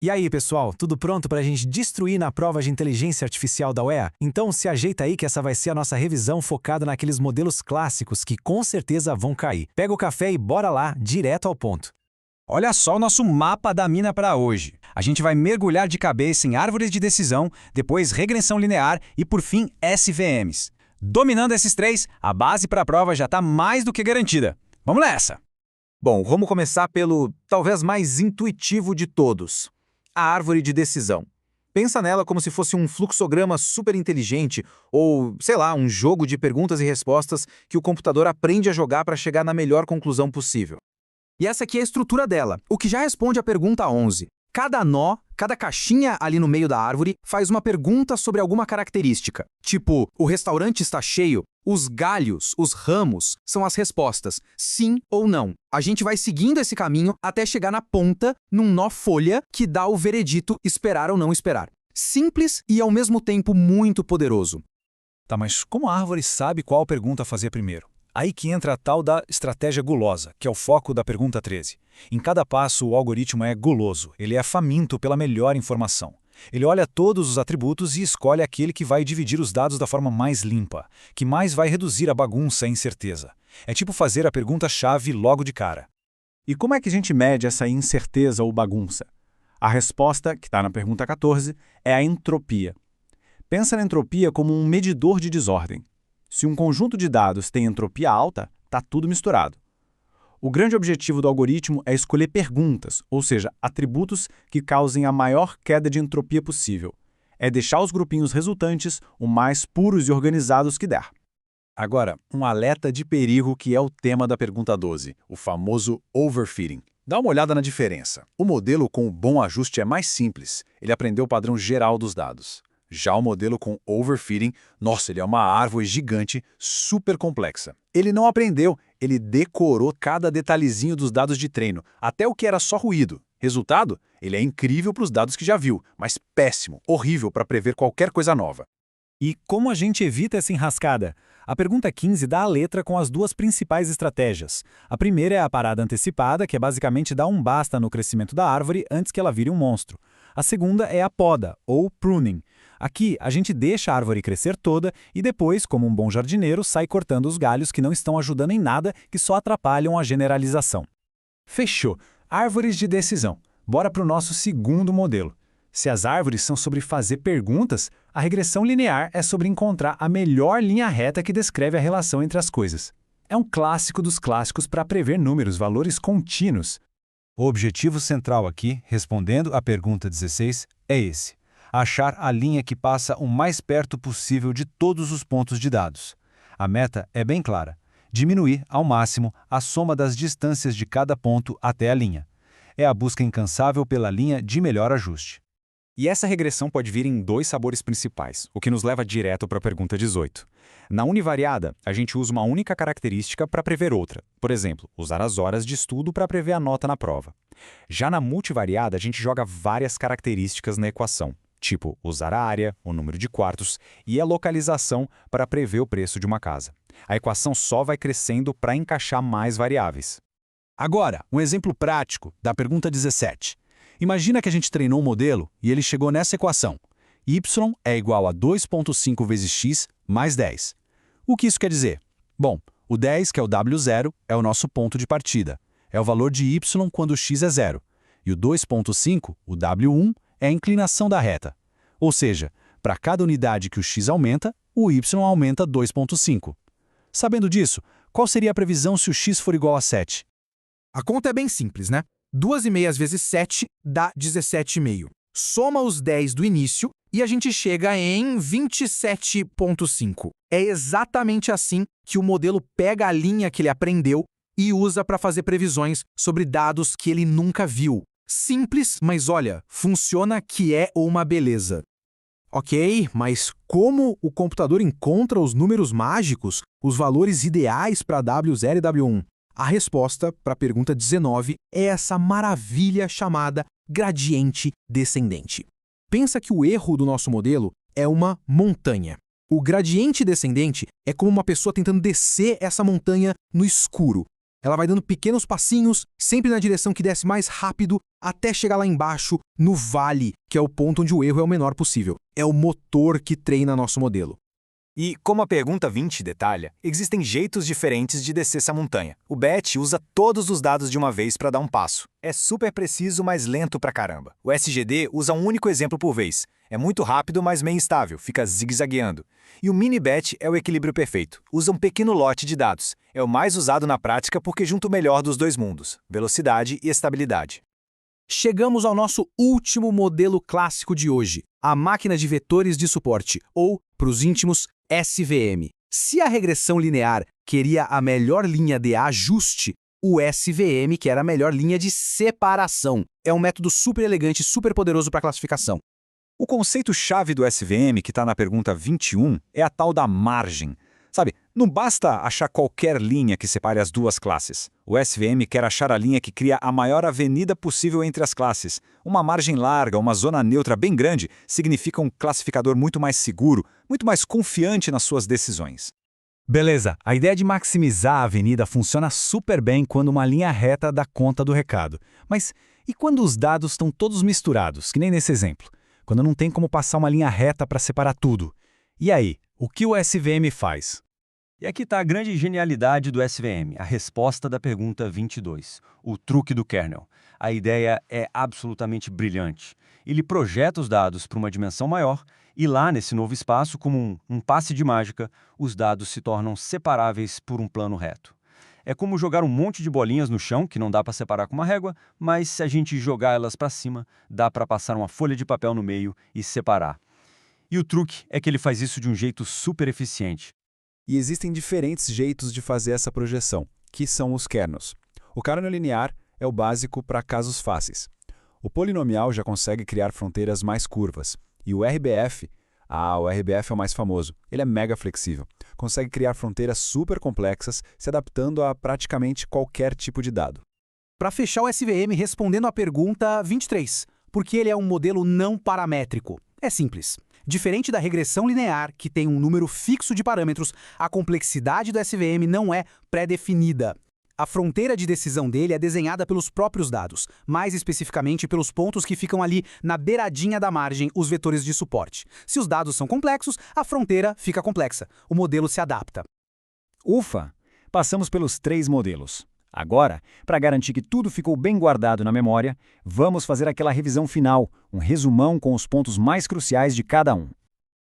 E aí, pessoal, tudo pronto para a gente destruir na prova de inteligência artificial da UEA? Então se ajeita aí que essa vai ser a nossa revisão focada naqueles modelos clássicos que com certeza vão cair. Pega o café e bora lá, direto ao ponto. Olha só o nosso mapa da mina para hoje. A gente vai mergulhar de cabeça em árvores de decisão, depois regressão linear e, por fim, SVMs. Dominando esses três, a base para a prova já está mais do que garantida. Vamos nessa! Bom, vamos começar pelo talvez mais intuitivo de todos. A árvore de decisão. Pensa nela como se fosse um fluxograma super inteligente ou, sei lá, um jogo de perguntas e respostas que o computador aprende a jogar para chegar na melhor conclusão possível. E essa aqui é a estrutura dela, o que já responde à pergunta 11. Cada nó, cada caixinha ali no meio da árvore faz uma pergunta sobre alguma característica. Tipo, o restaurante está cheio? Os galhos, os ramos, são as respostas, sim ou não. A gente vai seguindo esse caminho até chegar na ponta, num nó folha, que dá o veredito esperar ou não esperar. Simples e ao mesmo tempo muito poderoso. Tá, mas como a árvore sabe qual pergunta fazer primeiro? Aí que entra a tal da estratégia gulosa, que é o foco da pergunta 13. Em cada passo, o algoritmo é guloso, ele é faminto pela melhor informação. Ele olha todos os atributos e escolhe aquele que vai dividir os dados da forma mais limpa, que mais vai reduzir a bagunça e incerteza. É tipo fazer a pergunta-chave logo de cara. E como é que a gente mede essa incerteza ou bagunça? A resposta, que está na pergunta 14, é a entropia. Pensa na entropia como um medidor de desordem. Se um conjunto de dados tem entropia alta, está tudo misturado. O grande objetivo do algoritmo é escolher perguntas, ou seja, atributos que causem a maior queda de entropia possível. É deixar os grupinhos resultantes o mais puros e organizados que der. Agora, um alerta de perigo que é o tema da pergunta 12, o famoso overfitting. Dá uma olhada na diferença. O modelo com o bom ajuste é mais simples, ele aprendeu o padrão geral dos dados. Já o modelo com overfitting, nossa, ele é uma árvore gigante, super complexa. Ele não aprendeu, ele decorou cada detalhezinho dos dados de treino, até o que era só ruído. Resultado? Ele é incrível para os dados que já viu, mas péssimo, horrível para prever qualquer coisa nova. E como a gente evita essa enrascada? A pergunta 15 dá a letra com as duas principais estratégias. A primeira é a parada antecipada, que é basicamente dar um basta no crescimento da árvore antes que ela vire um monstro. A segunda é a poda, ou pruning. Aqui, a gente deixa a árvore crescer toda e depois, como um bom jardineiro, sai cortando os galhos que não estão ajudando em nada, que só atrapalham a generalização. Fechou! Árvores de decisão. Bora para o nosso segundo modelo. Se as árvores são sobre fazer perguntas, a regressão linear é sobre encontrar a melhor linha reta que descreve a relação entre as coisas. É um clássico dos clássicos para prever números, valores contínuos. O objetivo central aqui, respondendo à pergunta 16, é esse: achar a linha que passa o mais perto possível de todos os pontos de dados. A meta é bem clara: diminuir ao máximo a soma das distâncias de cada ponto até a linha. É a busca incansável pela linha de melhor ajuste. E essa regressão pode vir em dois sabores principais, o que nos leva direto para a pergunta 18. Na univariada, a gente usa uma única característica para prever outra. Por exemplo, usar as horas de estudo para prever a nota na prova. Já na multivariada, a gente joga várias características na equação, tipo usar a área, o número de quartos e a localização para prever o preço de uma casa. A equação só vai crescendo para encaixar mais variáveis. Agora, um exemplo prático da pergunta 17. Imagina que a gente treinou um modelo e ele chegou nessa equação. Y é igual a 2,5 vezes x mais 10. O que isso quer dizer? Bom, o 10, que é o W0, é o nosso ponto de partida. É o valor de y quando x é zero. E o 2,5, o W1, é a inclinação da reta. Ou seja, para cada unidade que o x aumenta, o y aumenta 2,5. Sabendo disso, qual seria a previsão se o x for igual a 7? A conta é bem simples, né? 2,5 vezes 7 dá 17,5. Soma os 10 do início e a gente chega em 27,5. É exatamente assim que o modelo pega a linha que ele aprendeu e usa para fazer previsões sobre dados que ele nunca viu. Simples, mas olha, funciona que é uma beleza. Ok, mas como o computador encontra os números mágicos, os valores ideais para W0 e W1? A resposta para a pergunta 19 é essa maravilha chamada gradiente descendente. Pensa que o erro do nosso modelo é uma montanha. O gradiente descendente é como uma pessoa tentando descer essa montanha no escuro. Ela vai dando pequenos passinhos, sempre na direção que desce mais rápido, até chegar lá embaixo, no vale, que é o ponto onde o erro é o menor possível. É o motor que treina nosso modelo. E, como a pergunta 20 detalha, existem jeitos diferentes de descer essa montanha. O BET usa todos os dados de uma vez para dar um passo. É super preciso, mas lento pra caramba. O SGD usa um único exemplo por vez. É muito rápido, mas meio instável, fica zigue-zagueando. E o mini-BET é o equilíbrio perfeito. Usa um pequeno lote de dados. É o mais usado na prática porque junta o melhor dos dois mundos, velocidade e estabilidade. Chegamos ao nosso último modelo clássico de hoje, a máquina de vetores de suporte, ou, para os íntimos, SVM. Se a regressão linear queria a melhor linha de ajuste, o SVM quer a melhor linha de separação. É um método super elegante e super poderoso para classificação. O conceito-chave do SVM, que está na pergunta 21, é a tal da margem. Sabe, não basta achar qualquer linha que separe as duas classes. O SVM quer achar a linha que cria a maior avenida possível entre as classes. Uma margem larga, uma zona neutra bem grande, significa um classificador muito mais seguro, muito mais confiante nas suas decisões. Beleza, a ideia de maximizar a avenida funciona super bem quando uma linha reta dá conta do recado. Mas e quando os dados estão todos misturados, que nem nesse exemplo? Quando não tem como passar uma linha reta para separar tudo? E aí, o que o SVM faz? E aqui está a grande genialidade do SVM, a resposta da pergunta 22, o truque do kernel. A ideia é absolutamente brilhante. Ele projeta os dados para uma dimensão maior e lá, nesse novo espaço, como um passe de mágica, os dados se tornam separáveis por um plano reto. É como jogar um monte de bolinhas no chão, que não dá para separar com uma régua, mas se a gente jogar elas para cima, dá para passar uma folha de papel no meio e separar. E o truque é que ele faz isso de um jeito super eficiente. E existem diferentes jeitos de fazer essa projeção, que são os kernels. O kernel linear é o básico para casos fáceis. O polinomial já consegue criar fronteiras mais curvas. E o RBF, o RBF é o mais famoso, ele é mega flexível. Consegue criar fronteiras super complexas, se adaptando a praticamente qualquer tipo de dado. Para fechar o SVM respondendo à pergunta 23, porque ele é um modelo não paramétrico. É simples. Diferente da regressão linear, que tem um número fixo de parâmetros, a complexidade do SVM não é pré-definida. A fronteira de decisão dele é desenhada pelos próprios dados, mais especificamente pelos pontos que ficam ali na beiradinha da margem, os vetores de suporte. Se os dados são complexos, a fronteira fica complexa. O modelo se adapta. Ufa! Passamos pelos 3 modelos. Agora, para garantir que tudo ficou bem guardado na memória, vamos fazer aquela revisão final, um resumão com os pontos mais cruciais de cada um.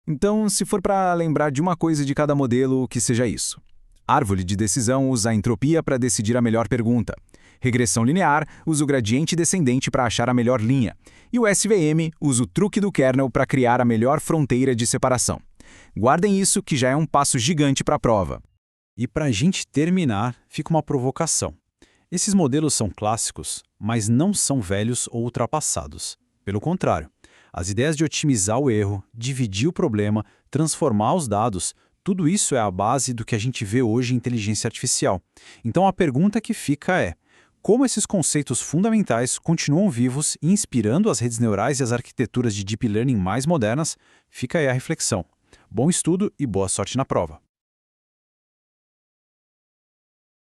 Então, se for para lembrar de uma coisa de cada modelo, que seja isso. Árvore de decisão usa a entropia para decidir a melhor pergunta. Regressão linear usa o gradiente descendente para achar a melhor linha. E o SVM usa o truque do kernel para criar a melhor fronteira de separação. Guardem isso, que já é um passo gigante para a prova. E para a gente terminar, fica uma provocação. Esses modelos são clássicos, mas não são velhos ou ultrapassados. Pelo contrário, as ideias de otimizar o erro, dividir o problema, transformar os dados, tudo isso é a base do que a gente vê hoje em inteligência artificial. Então a pergunta que fica é: como esses conceitos fundamentais continuam vivos e inspirando as redes neurais e as arquiteturas de deep learning mais modernas? Fica aí a reflexão. Bom estudo e boa sorte na prova.